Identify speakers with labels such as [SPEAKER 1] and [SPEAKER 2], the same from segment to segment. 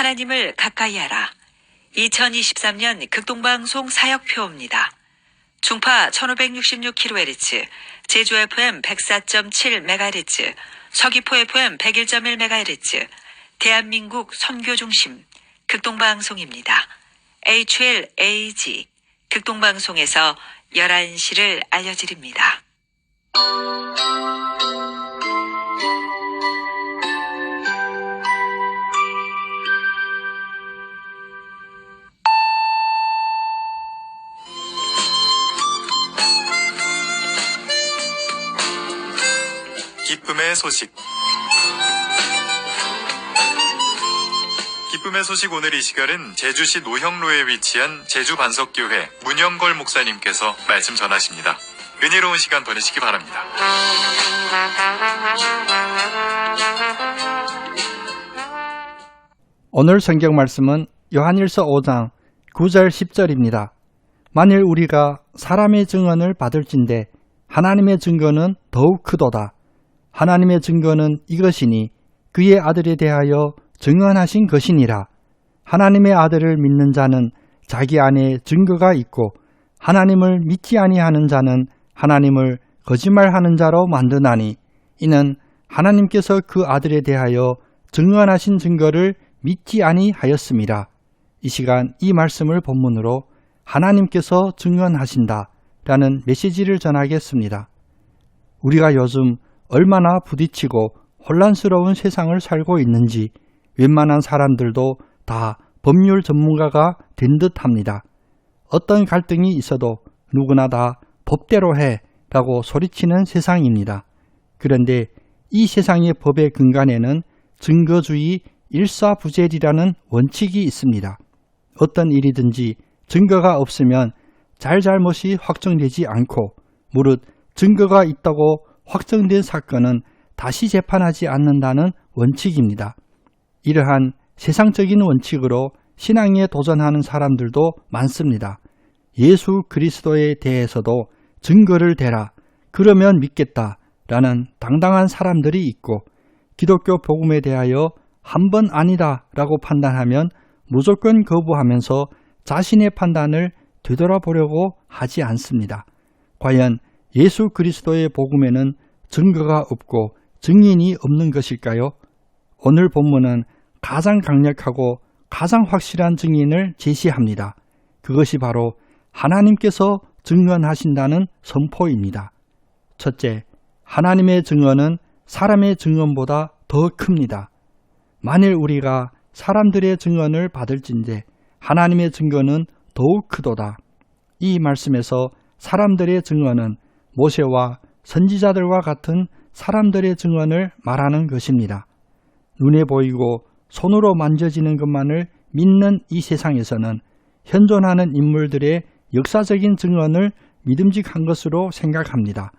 [SPEAKER 1] 하나님을 가까이 하라. 2023년 극동방송 사역표입니다. 중파 1566kHz, 제주 FM 104.7MHz, 서귀포 FM 101.1MHz, 대한민국 선교중심 극동방송입니다. HLAG 극동방송에서 11시를 알려드립니다.
[SPEAKER 2] 기쁨의 소식. 기쁨의 소식. 오늘 이 시간은 제주시 노형로에 위치한 제주반석교회 문영걸 목사님께서 말씀 전하십니다. 은혜로운 시간 보내시기 바랍니다.
[SPEAKER 3] 오늘 성경 말씀은 요한일서 5장 9절 10절입니다. 만일 우리가 사람의 증언을 받을진대 하나님의 증거는 더욱 크도다. 하나님의 증거는 이것이니 그의 아들에 대하여 증언하신 것이니라. 하나님의 아들을 믿는 자는 자기 안에 증거가 있고 하나님을 믿지 아니하는 자는 하나님을 거짓말하는 자로 만드나니 이는 하나님께서 그 아들에 대하여 증언하신 증거를 믿지 아니하였음이라. 이 시간 이 말씀을 본문으로 하나님께서 증언하신다 라는 메시지를 전하겠습니다. 우리가 요즘 얼마나 부딪히고 혼란스러운 세상을 살고 있는지 웬만한 사람들도 다 법률 전문가가 된 듯합니다. 어떤 갈등이 있어도 누구나 다 법대로 해 라고 소리치는 세상입니다. 그런데 이 세상의 법의 근간에는 증거주의 일사부재리라는 원칙이 있습니다. 어떤 일이든지 증거가 없으면 잘잘못이 확정되지 않고 무릇 증거가 있다고 확정된 사건은 다시 재판하지 않는다는 원칙입니다. 이러한 세상적인 원칙으로 신앙에 도전하는 사람들도 많습니다. 예수 그리스도에 대해서도 증거를 대라, 그러면 믿겠다 라는 당당한 사람들이 있고 기독교 복음에 대하여 한 번 아니다 라고 판단하면 무조건 거부하면서 자신의 판단을 되돌아보려고 하지 않습니다. 과연 예수 그리스도의 복음에는 증거가 없고 증인이 없는 것일까요? 오늘 본문은 가장 강력하고 가장 확실한 증인을 제시합니다. 그것이 바로 하나님께서 증언하신다는 선포입니다. 첫째, 하나님의 증언은 사람의 증언보다 더 큽니다. 만일 우리가 사람들의 증언을 받을진대 하나님의 증거는 더욱 크도다. 이 말씀에서 사람들의 증언은 모세와 선지자들과 같은 사람들의 증언을 말하는 것입니다. 눈에 보이고 손으로 만져지는 것만을 믿는 이 세상에서는 현존하는 인물들의 역사적인 증언을 믿음직한 것으로 생각합니다.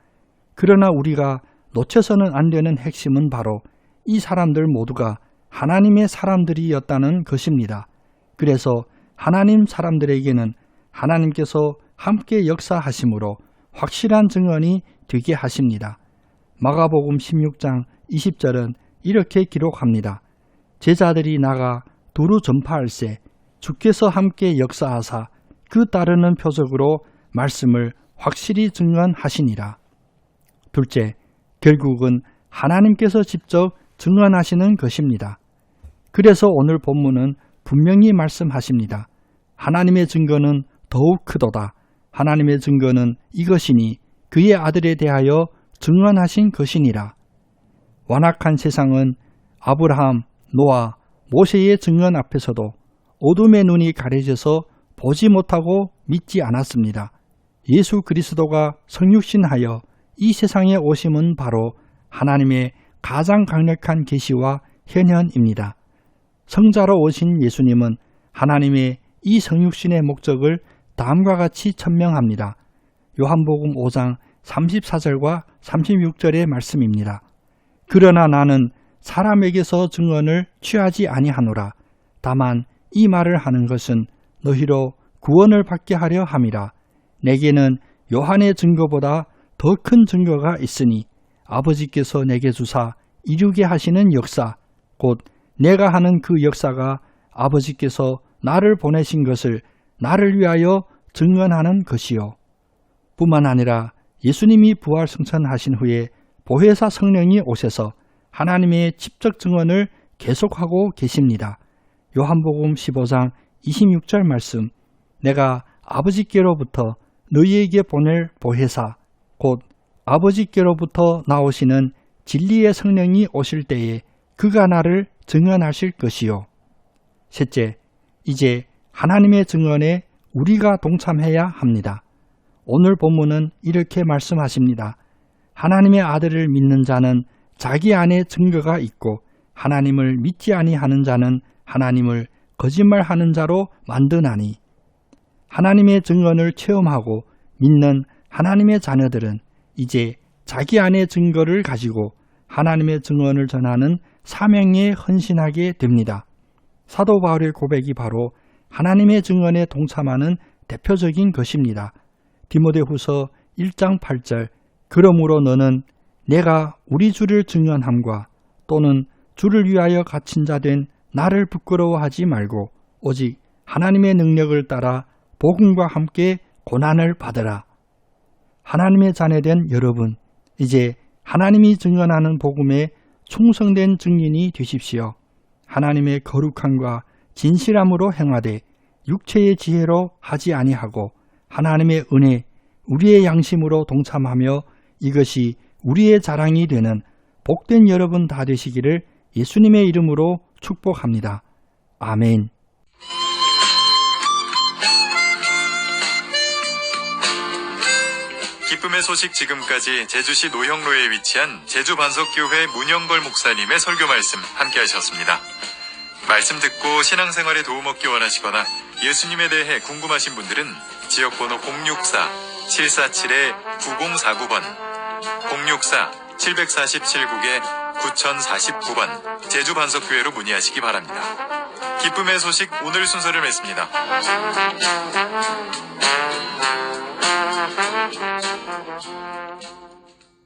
[SPEAKER 3] 그러나 우리가 놓쳐서는 안 되는 핵심은 바로 이 사람들 모두가 하나님의 사람들이었다는 것입니다. 그래서 하나님 사람들에게는 하나님께서 함께 역사하심으로 확실한 증언이 되게 하십니다. 마가복음 16장 20절은 이렇게 기록합니다. 제자들이 나가 두루 전파할세 주께서 함께 역사하사 그 따르는 표적으로 말씀을 확실히 증언하시니라. 둘째, 결국은 하나님께서 직접 증언하시는 것입니다. 그래서 오늘 본문은 분명히 말씀하십니다. 하나님의 증거는 더욱 크도다. 하나님의 증거는 이것이니 그의 아들에 대하여 증언하신 것이니라. 완악한 세상은 아브라함, 노아, 모세의 증언 앞에서도 어둠의 눈이 가려져서 보지 못하고 믿지 않았습니다. 예수 그리스도가 성육신하여 이 세상에 오심은 바로 하나님의 가장 강력한 계시와 현현입니다. 성자로 오신 예수님은 하나님의 이 성육신의 목적을 다음과 같이 천명합니다. 요한복음 5장 34절과 36절의 말씀입니다. 그러나 나는 사람에게서 증언을 취하지 아니하노라. 다만 이 말을 하는 것은 너희로 구원을 받게 하려 함이라. 내게는 요한의 증거보다 더 큰 증거가 있으니 아버지께서 내게 주사 이루게 하시는 역사, 곧 내가 하는 그 역사가 아버지께서 나를 보내신 것을 나를 위하여 증언하는 것이요. 뿐만 아니라 예수님이 부활 승천하신 후에 보혜사 성령이 오셔서 하나님의 직접 증언을 계속하고 계십니다. 요한복음 15장 26절 말씀, 내가 아버지께로부터 너희에게 보낼 보혜사, 곧 아버지께로부터 나오시는 진리의 성령이 오실 때에 그가 나를 증언하실 것이요. 셋째, 이제 하나님의 증언에 우리가 동참해야 합니다. 오늘 본문은 이렇게 말씀하십니다. 하나님의 아들을 믿는 자는 자기 안에 증거가 있고 하나님을 믿지 아니하는 자는 하나님을 거짓말하는 자로 만드나니, 하나님의 증언을 체험하고 믿는 하나님의 자녀들은 이제 자기 안의 증거를 가지고 하나님의 증언을 전하는 사명에 헌신하게 됩니다. 사도 바울의 고백이 바로 하나님의 증언에 동참하는 대표적인 것입니다. 디모데후서 1장 8절, 그러므로 너는 내가 우리 주를 증언함과 또는 주를 위하여 갇힌 자 된 나를 부끄러워하지 말고 오직 하나님의 능력을 따라 복음과 함께 고난을 받으라. 하나님의 자녀된 여러분, 이제 하나님이 증언하는 복음에 충성된 증인이 되십시오. 하나님의 거룩함과 진실함으로 행하되 육체의 지혜로 하지 아니하고 하나님의 은혜, 우리의 양심으로 동참하며 이것이 우리의 자랑이 되는 복된 여러분 다 되시기를 예수님의 이름으로 축복합니다. 아멘.
[SPEAKER 2] 기쁨의 소식, 지금까지 제주시 노형로에 위치한 제주반석교회 문영걸 목사님의 설교 말씀 함께 하셨습니다. 말씀 듣고 신앙생활에 도움 얻기 원하시거나 예수님에 대해 궁금하신 분들은 지역번호 064-747-9049번, 064-747국에 9049번 제주반석교회로 문의하시기 바랍니다. 기쁨의 소식 오늘 순서를 맺습니다.